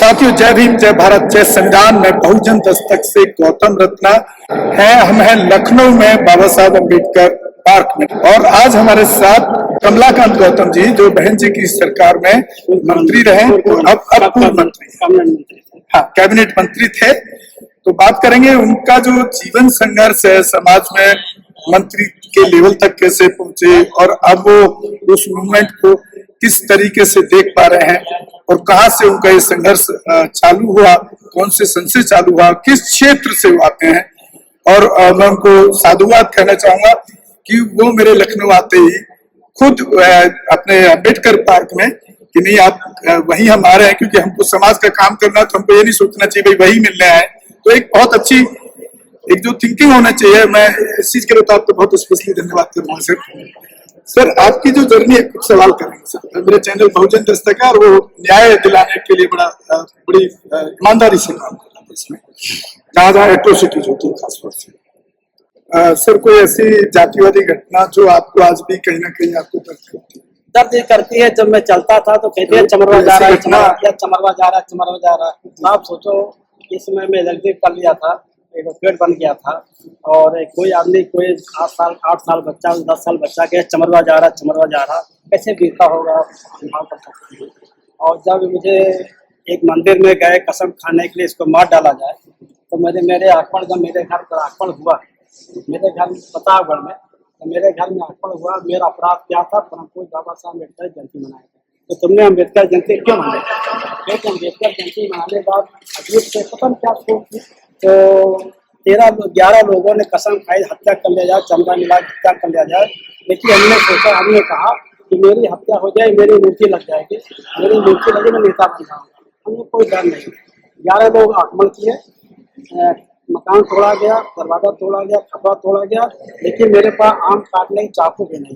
साथियों, जय भीम, जय भारत, जय संविधान। में बहुजन दस्तक से गौतम रत्ना है। हम हैं लखनऊ में बाबा साहब अम्बेडकर पार्क में, और आज हमारे साथ कमलाकांत गौतम जी, जो बहन जी की सरकार में मंत्री रहे, अब पूर्व मंत्री, हाँ, कैबिनेट मंत्री थे। तो बात करेंगे उनका जो जीवन संघर्ष है, समाज में मंत्री के लेवल तक कैसे पहुंचे, और अब वो उस मूवमेंट को किस तरीके से देख पा रहे हैं, और कहां से उनका ये संघर्ष चालू हुआ, कौन से सन से चालू हुआ, किस क्षेत्र से वो आते हैं। और मैं उनको साधुवाद कहना चाहूंगा कि वो मेरे लखनऊ आते ही खुद अपने अम्बेडकर पार्क में कि नहीं, आप वहीं हम आ रहे हैं, क्योंकि हमको समाज का काम करना, तो हमको ये नहीं सोचना चाहिए भाई वही मिलने आए। तो एक बहुत अच्छी एक जो थिंकिंग होना चाहिए, मैं इस चीज के लिए तो आपको बहुत स्पेशली धन्यवाद करूंगा सर। आपकी जो जर्नी है, कुछ सवाल करेंगे सर। मेरे चैनल बहुजन दस्तक है, और वो न्याय दिलाने के लिए बड़ी ईमानदारी से काम करता है इसमें, जहाँ जहाँ एट्रोसिटीज होती है खासतौर से। सर, कोई ऐसी जातिवादी घटना जो आपको आज भी कहीं ना कहीं आपको दर्द करती है? जब मैं चलता था तो कहते हैं चमरवा जा रहा है, चमरवा जा रहा है, चमरवा जा रहा है। आप सोचो, इस समय मैं एलएलबी कर लिया था, एडवोकेट बन गया था, और कोई आदमी, कोई 8 साल बच्चा, 10 साल बच्चा के चमरवा जा रहा, चमरवा जा रहा, कैसे बीता होगा भाव कर सकते हैं। और जब मुझे एक मंदिर में गए कसम खाने के लिए इसको मार डाला जाए, तो मेरे अर्पण, जब मेरे घर पर अर्पण हुआ, मेरे घर प्रतापगढ़ में, तो मेरे घर में अर्पण हुआ। मेरा अपराध क्या था? परमपूज्य बाबा साहब अम्बेडकर जयंती मनाई। तो तुमने अम्बेडकर जयंती क्यों मनाई? क्योंकि अम्बेडकर जयंती मनाने के बाद अजीब से पता क्या सोच थी। तो 11 लोगों ने कसम खाई हत्या कर लिया जाए, चंदा मिला हत्या कर लिया जाए। लेकिन हमने सोचा, हमने कहा कि मेरी हत्या हो जाए, मेरी मूर्ति लग जाएगी, मेरी मूर्ति लगे, मैं नेता बन जाऊँगा, हमें कोई डर नहीं। 11 लोग आक्रमण किए, मकान तोड़ा गया, दरवाजा तोड़ा गया, खपरा तोड़ा गया, लेकिन मेरे पास आम काटने की चाकू भी नहीं।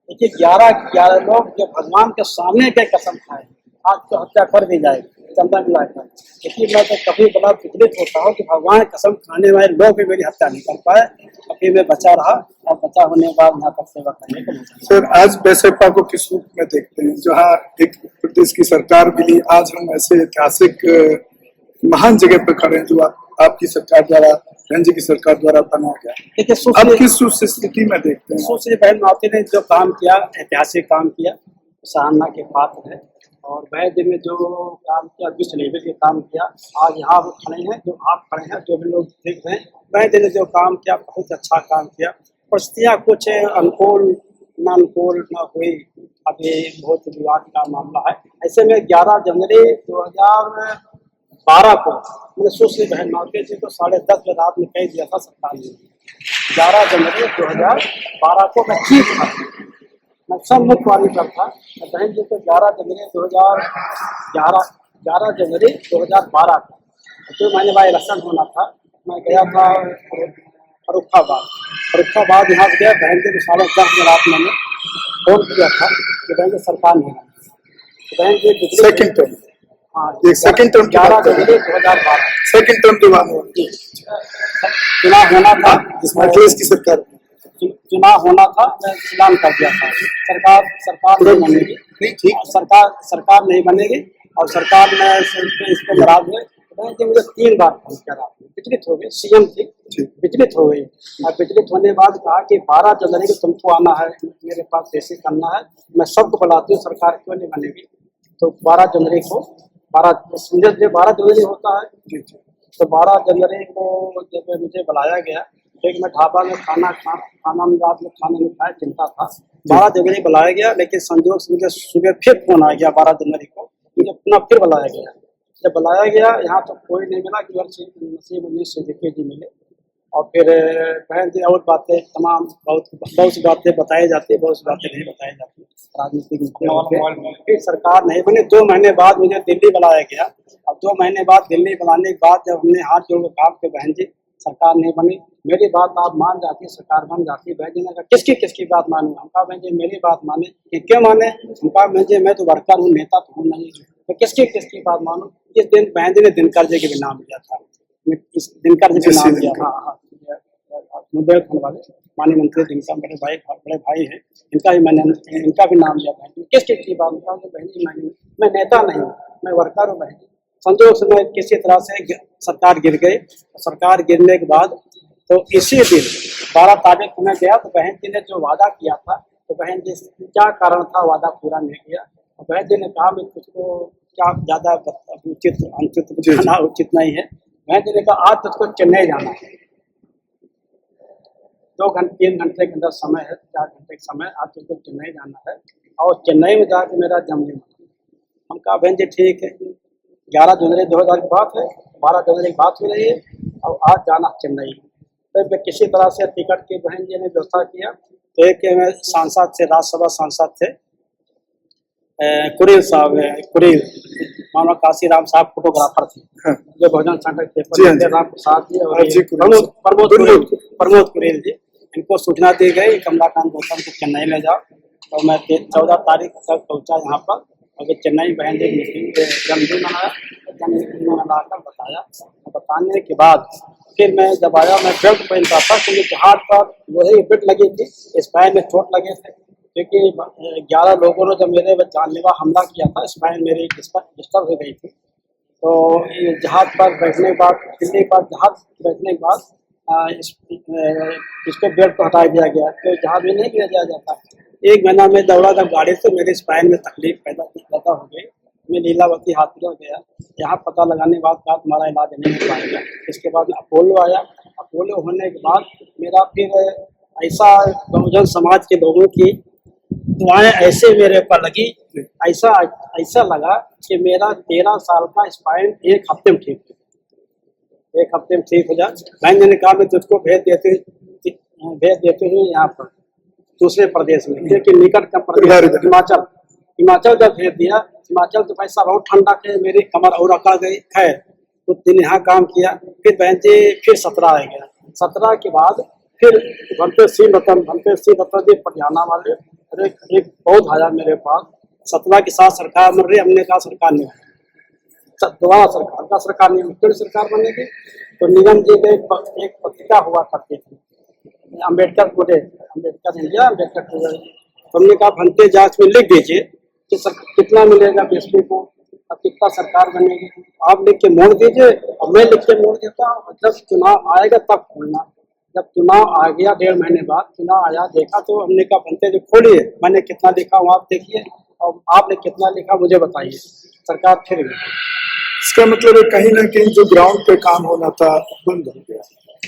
देखिए, 11 लोग जो भगवान के सामने के कसम खाए, आज तो हत्या कर दी जाएगी चंदा मिलाकर। लेकिन मैं तो कभी बड़ा विचलित होता हूँ कि भगवान कसम खाने वाले लोग भी मेरी हत्या नहीं कर पाए, अभी मैं बचा रहा, और बचा होने के बाद यहाँ तक सेवा करने को मिला। सर, आज बैसपा को किस रूप में देखते हैं? जहाँ एक प्रदेश की सरकार मिली, आज हम ऐसे ऐतिहासिक महान जगह पर खड़े हैं जो आपकी सरकार द्वारा, बहन जी की सरकार द्वारा बनाया गया। अब किस स्थिति में देखते हैं? सुश्री बहन मावती ने जो काम किया, ऐतिहासिक काम किया, सराहना के पात्र है। और बहन जी ने जो काम किया, विश्व लेवल के काम किया, आज यहाँ वो खड़े हैं, जो आप खड़े हैं, जो भी लोग देख रहे हैं, बहन जी ने जो काम किया, बहुत अच्छा काम किया। परिस्थितियाँ कुछ अनुकूल न हुई, अभी बहुत विवाद का मामला है। ऐसे में 11 जनवरी 2012 को मैंने सुश्री बहन मावती जी को 10:30 बजे रात में कह दिया था सरकार ने। 11 जनवरी 2012 को मैं ठीक था, मैं सब मुख्यवाणी पर था। बहन जी को 11 जनवरी 2012 को, जो महीने बाद इलेक्शन होना था, मैं गया था फरुखाबाद यहाँ से गया। बहन जी को 10:30 बजे रात मैंने फोन किया था कि बहन जी सरकार नहीं बनी। बहन जी सेकंड टर्म, हाँ, सेकंड टर्म 11 जनवरी 2012 सेकंड टर्म के बाद चुनाव होना था, जिसमें अखिलेश की सरकार, चुनाव होना था, मैं ऐलान कर दिया था सरकार नहीं बनेगी, नहीं ठीक, सरकार नहीं बनेगी। और सरकार में इस पर नाराज हुए। मुझे 3 बार फोन करा, विचलित हो गए, सीएम थी, विचलित हो गई। और विचलित होने के बाद कहा कि 12 जनवरी को तुमको आना है, मेरे पास कैसे करना है, मैं सबको बुलाती हूँ, सरकार क्यों नहीं बनेगी। तो 12 जनवरी को 12 जनवरी होता है, तो 12 जनवरी को जब मुझे बुलाया गया, एक मैं ढाबा में खाना रात में खाना नहीं खाया, चिंता था। 12 जनवरी बुलाया गया, लेकिन संजोग से मुझे सुबह फिर फोन आ गया। 12 जनवरी को मुझे पुनः फिर बुलाया गया। जब बुलाया गया, यहाँ तो कोई नहीं मिला, केवल नसीब सिद्दीकी जी मिले। और फिर बहन जी और बातें तमाम बहुत सी बातें बताई जाती, बहुत सी बातें नहीं बताई जाती राजनीतिक मुद्दे। फिर सरकार नहीं बनी। 2 महीने बाद मुझे दिल्ली बुलाया गया। और 2 महीने बाद दिल्ली बुलाने के बाद जब हमने हाथ जोड़ कर कहा कि बहन जी सरकार नहीं बनी, मेरी बात आप मान जाती, सरकार बन जाती। बहन जी ने कहा किसकी बात मानूं? हम कहा बहन जी मेरी बात माने। कि क्यों माने? हम कहा बहन जी मैं तो वर्कर हूँ, नेता तो हूँ नहीं, मैं किसकी बात मानूं? जिस दिन बहन जी ने दिनकर जी के भी नाम लिया था, इस दिनकर जी के नाम लिया, हाँ, बुंदेलखंड वाले माननीय मंत्री दिनकर बड़े भाई हैं, इनका भी नाम लिया। बहन जी किसकी बात? बहन जी मैं नेता नहीं हूँ, मैं वर्कर हूँ। बहन जी संजोग से मैं किसी तरह से सरकार गिर गई। सरकार गिरने के बाद तो इसी दिन 12 तारीख को मैं गया तो बहन जी ने जो वादा किया था, तो बहन जी क्या कारण था वादा पूरा नहीं किया। तो बहन जी ने कहा मैं तुझको क्या ज़्यादा उचित अनुचित बताना उचित नहीं है। बहन जी ने कहा आज तुझको चेन्नई जाना है, 3 घंटे के अंदर समय है, 4 घंटे का समय, आज तुझको चेन्नई जाना है और चेन्नई में जाकर मेरा जन्मदिन मनाना। हम कहा बहन जी ठीक है, 11 जनवरी 2000 की बात है, 12 जनवरी की बात हो रही है और आज जाना चेन्नई। फिर किसी तरह से टिकट की बहन जी ने व्यवस्था किया। तो एक में सांसद थे, राज्यसभा सांसद थे कुरेल साहब, कुरेल मानो काशीराम साहब फोटोग्राफर थे, जो बहुजन संघ पेपर राम प्रसाद जी और प्रमोद कुरेल जी, इनको सूचना दी गई कमलाकांत गौतम को चेन्नई ले जाओ। और मैं 14 तारीख तक पहुंचा यहाँ पर। अगर चेन्नई बहन जी जन्मदिन मनाया, जन्मदिन मनाकर बताने के बाद फिर मैं जब आया, मैं बेल्ट पहनता था क्योंकि जहाज पर लोहे की बेल्ट लगी थी, स्पाइन में चोट लगे थे क्योंकि 11 लोगों ने जब मेरे जानलेवा हमला किया था, स्पाइन मेरी डिस्टर्ब हो गई थी। तो जहाज पर बैठने के बाद, दिल्ली पर जहाज बैठने के बाद इस पर बेल्ट को हटा दिया गया, तो जहाज में नहीं दिया जाता। 1 महीना में दौड़ा जब गाड़ी से मेरे स्पाइन में तकलीफ पैदा हो गई। मैं लीलावती हॉस्पिटल गया, यहाँ पता लगाने के बाद कहा तुम्हारा इलाज नहीं हो पाएगा। इसके बाद अपोलो आया, अपोलो होने के बाद मेरा फिर ऐसा बहुजन समाज के लोगों की दुआएं ऐसे मेरे ऊपर लगी, ऐसा लगा कि मेरा 13 साल का स्पाइन 1 हफ्ते में ठीक हो, 1 हफ्ते में ठीक हो जाए। बहन जी ने कहा मैं तुझको भेज देते हूँ यहाँ पर दूसरे प्रदेश में, क्योंकि निकट का प्रदेश हिमाचल जब भेज दिया। हिमाचल तो पैसा बहुत ठंडा थे, मेरी कमर और अकड़ गई। खैर कुछ दिन यहाँ काम किया, फिर बहन जी फिर 17 आ गया। 17 के बाद फिर भंते सिंह रतन जी पटियाला वाले एक बहुत आया मेरे पास। 17 के साथ सरकार बन रही, हमने कहा सरकार नहीं, दोबारा सरकार नहीं, फिर सरकार बनेगी। तो निगम जी के एक पत्रिका हुआ करती थी, Ambedkar today, Ambedkar India, Ambedkar today. हमने कहा भंते जांच में लिख दीजिए कि कितना मिलेगा बीएसपी को और कितना सरकार बनेगी, आप लिख के मोड़ दीजिए और मैं लिख के मोड़ देता हूँ। जब चुनाव आएगा तब खोलना। जब चुनाव आ गया 1.5 महीने बाद चुनाव आया, देखा तो हमने कहा भंते जो खोलिए, मैंने कितना लिखा हूँ आप देखिए और आपने कितना लिखा मुझे बताइए। सरकार फिर गई। इसका मतलब है कहीं ना कहीं जो ग्राउंड पे काम होना था बंद हो गया।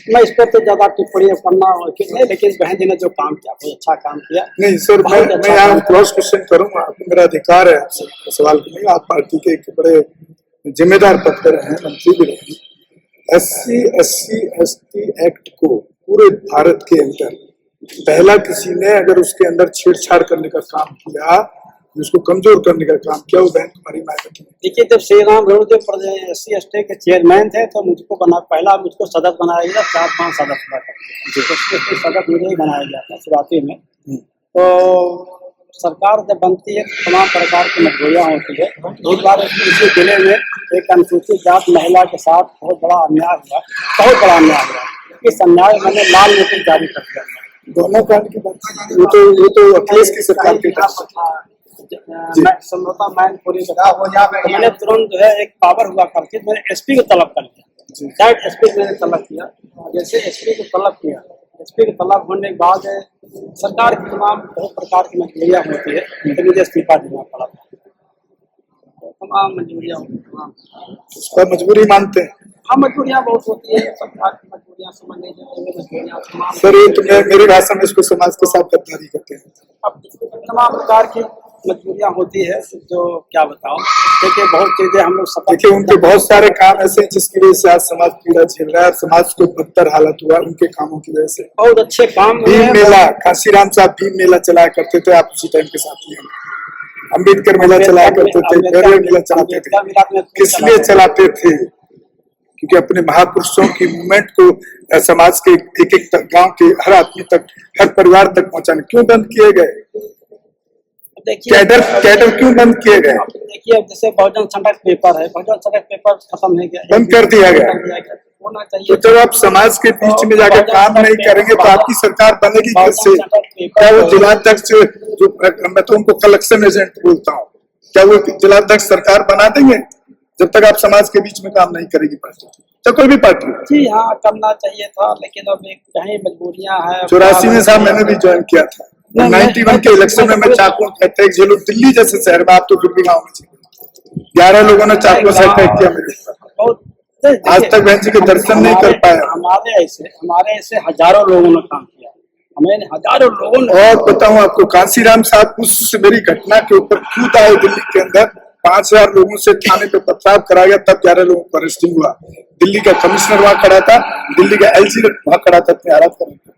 मैं इस पर तो ज्यादा टिप्पणियां करना नहीं, लेकिन बहन जी ने जो काम किया बहुत अच्छा काम किया। नहीं सर, मैं यहाँ क्रॉस क्वेश्चन करूंगा, मेरा अधिकार है आपसे सवाल करने। आप पार्टी के एक बड़े जिम्मेदार पद पर हैं, मंत्री भी रहे। SC/ST एक्ट को पूरे भारत के अंदर पहला किसी ने अगर उसके अंदर छेड़छाड़ करने का काम किया, उसको कमजोर करने का काम किया, वो बहन कुमारी मायावती। देखिए जब श्री राम जो SC/ST के चेयरमैन थे तो मुझको पहला मुझको सदस्य बनाया गया, 4-5 सदस्य सदस्य मुझे बनाया गया था शुरुआती में। तो सरकार जब बनती है तमाम प्रकार की मजबूरियाँ होती है। एक बार इसी जिले में एक अनुसूचित जात महिला के साथ बहुत बड़ा अन्याय हुआ। इस अन्याय मैंने लाल नोटिस जारी कर दिया। दोनों कांड की बात, ये तो अखिलेश की सरकार के समझौता मैनपुरी मैंने तुरंत जो है एक पावर हुआ करके मैंने SP को तलब कर लिया। डायरेक्ट SP को मैंने तलब किया। जैसे SP को तलब किया, SP को तलब होने के बाद सरकार की तमाम बहुत प्रकार की मजबूरियाँ होती है, तो मुझे इस्तीफा देना पड़ा। तमाम मजबूरियाँ उसका मजबूरी मानते हैं। हाँ, मजबूरियाँ बहुत होती है, सरकार की मजबूरियाँ समझने मजबूरियाँ सर, ये तो मेरी भाषा में इसको समाज के साथ गद्दारी करते हैं। अब तमाम प्रकार की मजबूरियाँ होती है, जो क्या बताओ। देखिए बहुत चीजें हम लोग देखिए, उनके बहुत सारे काम ऐसे हैं जिसकी वजह से आज समाज पीड़ा झेल रहा है, समाज को बदतर हालत हुआ उनके कामों की वजह से। बहुत अच्छे काम भीम मेला, काशीराम साहब भीम मेला चलाया करते थे, आप उसी टाइम के साथ ही। अम्बेडकर मेला चलाया करते थे, मेला चलाते थे। किस लिए चलाते थे? क्योंकि अपने महापुरुषों की मूवमेंट को समाज के एक गांव के हर आदमी तक, हर परिवार तक पहुंचाने। क्यों बंद किए गए? कैडर क्यों बंद किए गए? देखिए जैसे बहुजन संघर्ष पेपर है, बहुजन संघर्ष पेपर खत्म हो गया, बंद कर दिया गया। होना चाहिए। तो जब आप समाज के बीच में जाकर काम नहीं करेंगे तो आपकी सरकार बनेगी कैसे? क्या वो जिलाध्यक्ष, जो मैं तो उनको कलेक्शन एजेंट बोलता हूँ, क्या वो जिलाध्यक्ष सरकार बना देंगे जब तक आप समाज के बीच में काम नहीं करेगी पार्टी, चाहे कोई भी पार्टी हो। जी हाँ, करना चाहिए था, लेकिन अब एक कहीं मजबूरियां हैं। 84 में साहब मैंने भी ज्वाइन किया था, 91 के इलेक्शन में मैं चाकू अटैक झेलूं दिल्ली जैसे शहर में, आप तो फिर भी गाँव में झेले, 11 लोगों ने चाकू से अटैक किया मेरे साथ, आज तक बहन जी के दर्शन नहीं कर पाया। हमारे ऐसे हजारों लोगों ने काम किया, हमें हजारों लोगों ने। और बताऊं आपको, कांसीराम साहब उस मेरी घटना के ऊपर खुद आए दिल्ली के अंदर, 5000 लोगों से थाने पे पथराव करा गया, तब 11 लोगों को अरेस्टिंग हुआ। दिल्ली का कमिश्नर वहां खड़ा था, दिल्ली का एलजी वहां खड़ा था अपने हालात करने के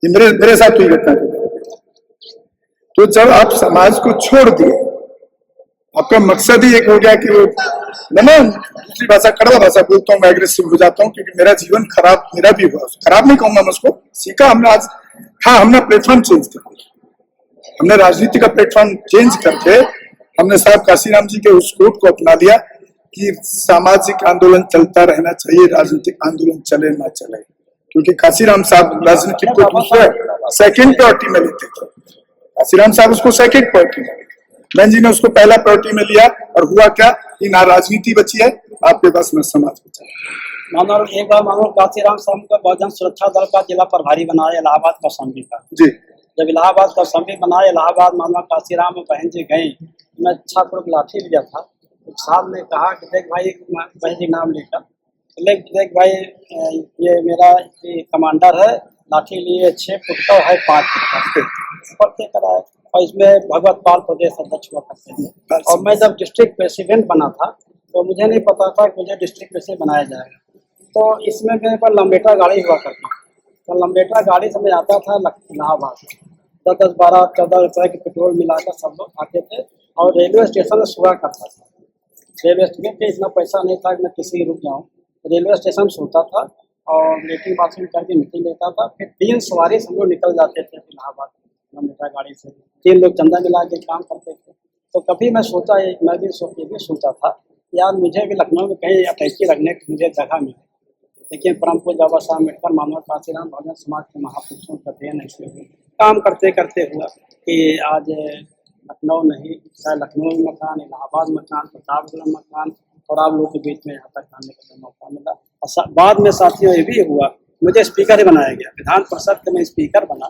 लिए। मेरे साथ हुई घटना। तो जब आप समाज को छोड़ दिए, आपका मकसद ही एक हो गया कि वो, मैं दूसरी भाषा कड़वा भाषा बोलता हूँ, मैं एग्रेसिव हो जाता हूँ, क्योंकि मेरा जीवन खराब मेरा भी हुआ, खराब नहीं कहूंगा मैं उसको, सीखा हमने आज। हाँ, हमने प्लेटफॉर्म चेंज कर दिया, हमने राजनीति का प्लेटफॉर्म चेंज करके हमने साहब काशीराम जी के उस कोट को अपना लिया कि सामाजिक आंदोलन चलता रहना चाहिए, राजनीतिक आंदोलन चले ना चले, क्योंकि काशीराम साहब राजनीतिक को दूसरा सेकेंड प्रायोरिटी में लेते थे। काशीराम साहब उसको सेकेंड प्रायोरिटी में, बहन जी ने उसको पहला प्रायोरिटी में लिया, और हुआ क्या कि ना राजनीति बची है आपके पास, न समाज बचा है। मानो एक बार मानो काशीराम साहब का बहुजन सुरक्षा दल का जिला प्रभारी बनाया इलाहाबाद कौशाम्बी का। जी, जब इलाहाबाद कौशाम्बी बनाया, इलाहाबाद मानो काशीराम में बहन जी गई, मैं छात्र लाठी लिया था, तो साहब ने कहा कि देख भाई, बहन जी नाम लेकर, देख भाई ये मेरा कमांडर है, लाठी लिए 6 फुट का है, 5 फुट का पढ़ते कराए, और इसमें भगवत पाल प्रदेश अध्यक्ष हुआ करते थे। और मैं जब डिस्ट्रिक्ट प्रेसिडेंट बना था, तो मुझे नहीं पता था कि मुझे डिस्ट्रिक्ट कैसे बनाया जाएगा। तो इसमें मेरे पर लंबेटा गाड़ी हुआ करती, तो लंबेटा गाड़ी से मैं आता था इलाहाबाद, 10, 12, 14 रुपये की पेट्रोल मिलाकर सब लोग आते थे, और रेलवे स्टेशन में सोया करता था। रेलवे स्टेशन पे इतना पैसा नहीं था कि मैं किसी की रुक जाऊँ, रेलवे स्टेशन सोता था और लेटरिन बाथरूम करके निकल लेता था। फिर 3 सवारी से हम लोग निकल जाते थे इलाहाबाद लंबेटा गाड़ी से, 3 लोग चंदा मिला के काम करते थे। तो कभी मैं भी सोचा था यार, मुझे भी लखनऊ में कहीं अटैची रखने की मुझे जगह मिले, लेकिन परम पूज्य बाबा साहब अम्बेडकर मानव काशीराम बहुजन समाज के महापुरुषों का देन ऐसे हुए, काम करते करते हुआ कि आज लखनऊ नहीं, चाहे लखनऊ में मकान, इलाहाबाद मकान, प्रतापगढ़ मकान, और आप लोगों के बीच में यहाँ तक आने का मौका मिला। और बाद में साथियों ये भी हुआ, मुझे स्पीकर ही बनाया गया, विधान परिषद के मैं स्पीकर बना,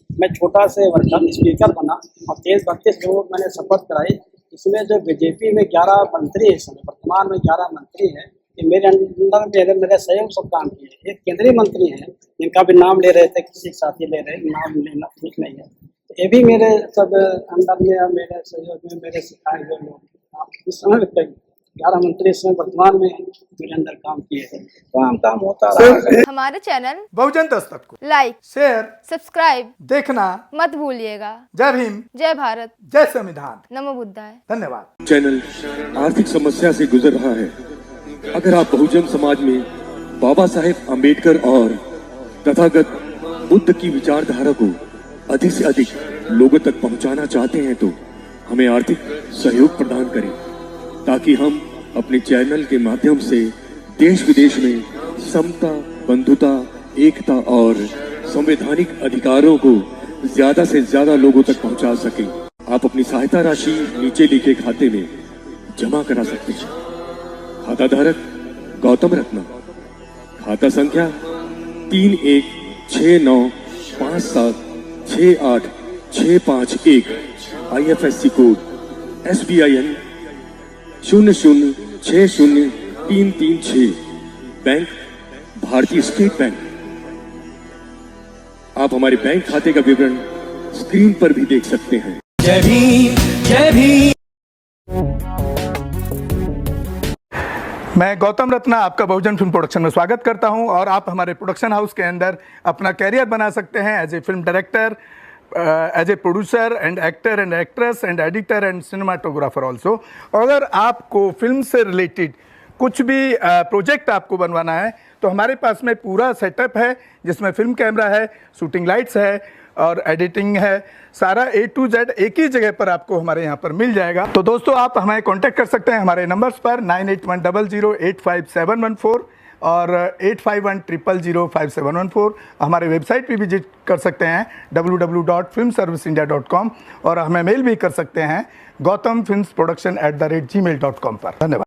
मैं छोटा से वर्कर स्पीकर बना, और 33 लोगों को मैंने शपथ कराई। इसमें जो बीजेपी में 11 मंत्री है, समय वर्तमान में 11 मंत्री हैं, कि मेरे अंदर मेरे सहयोग सब काम किए। एक केंद्रीय मंत्री हैं जिनका भी नाम ले रहे थे, किसी साथी ले रहे, नाम लेना ठीक नहीं है, तो ये भी मेरे सब अंदर में, मेरे सहयोग में, मेरे सिखाए हुए लोग। इस समय 11 मंत्री इसमें वर्तमान में मेरे अंदर काम किए हैं, काम होता रहा। हमारे चैनल बहुजन दस्तक को लाइक, शेयर, सब्सक्राइब देखना मत भूलिएगा। जय भीम, जय भारत, जय संविधान, नमो बुद्धाय। धन्यवाद। चैनल आर्थिक समस्या से गुजर रहा है। अगर आप बहुजन समाज में बाबा साहेब अम्बेडकर और तथागत बुद्ध की विचारधारा को अधिक से अधिक लोगों तक पहुंचाना चाहते हैं, तो हमें आर्थिक सहयोग प्रदान करें, ताकि हम अपने चैनल के माध्यम से देश विदेश में समता, बंधुता, एकता और संवैधानिक अधिकारों को ज्यादा से ज्यादा लोगों तक पहुंचा सकें। आप अपनी सहायता राशि नीचे लिखे खाते में जमा करा सकते हैं। खाता धारक गौतम रत्ना, खाता संख्या 3169576865 IFSC कोड SBIN 0060336, बैंक भारतीय स्टेट बैंक। आप हमारे बैंक खाते का विवरण स्क्रीन पर भी देख सकते हैं। जय भीम, जय भीम। मैं गौतम रत्ना आपका बहुजन फिल्म प्रोडक्शन में स्वागत करता हूं, और आप हमारे प्रोडक्शन हाउस के अंदर अपना कैरियर बना सकते हैं as a film director, as a producer and actor and actress and editor and cinematographer also. अगर आपको फिल्म से रिलेटेड कुछ भी प्रोजेक्ट आपको बनवाना है, तो हमारे पास में पूरा सेटअप है, जिसमें फिल्म कैमरा है, शूटिंग लाइट्स है और एडिटिंग है। सारा A to Z एक ही जगह पर आपको हमारे यहाँ पर मिल जाएगा। तो दोस्तों, आप हमें कांटेक्ट कर सकते हैं हमारे नंबर्स पर 9810085714 और 8510005714। हमारे वेबसाइट पे विजिट कर सकते हैं www.filmserviceindia.com, और हमें मेल भी कर सकते हैं gautamfilmsproduction@gmail.com पर। धन्यवाद।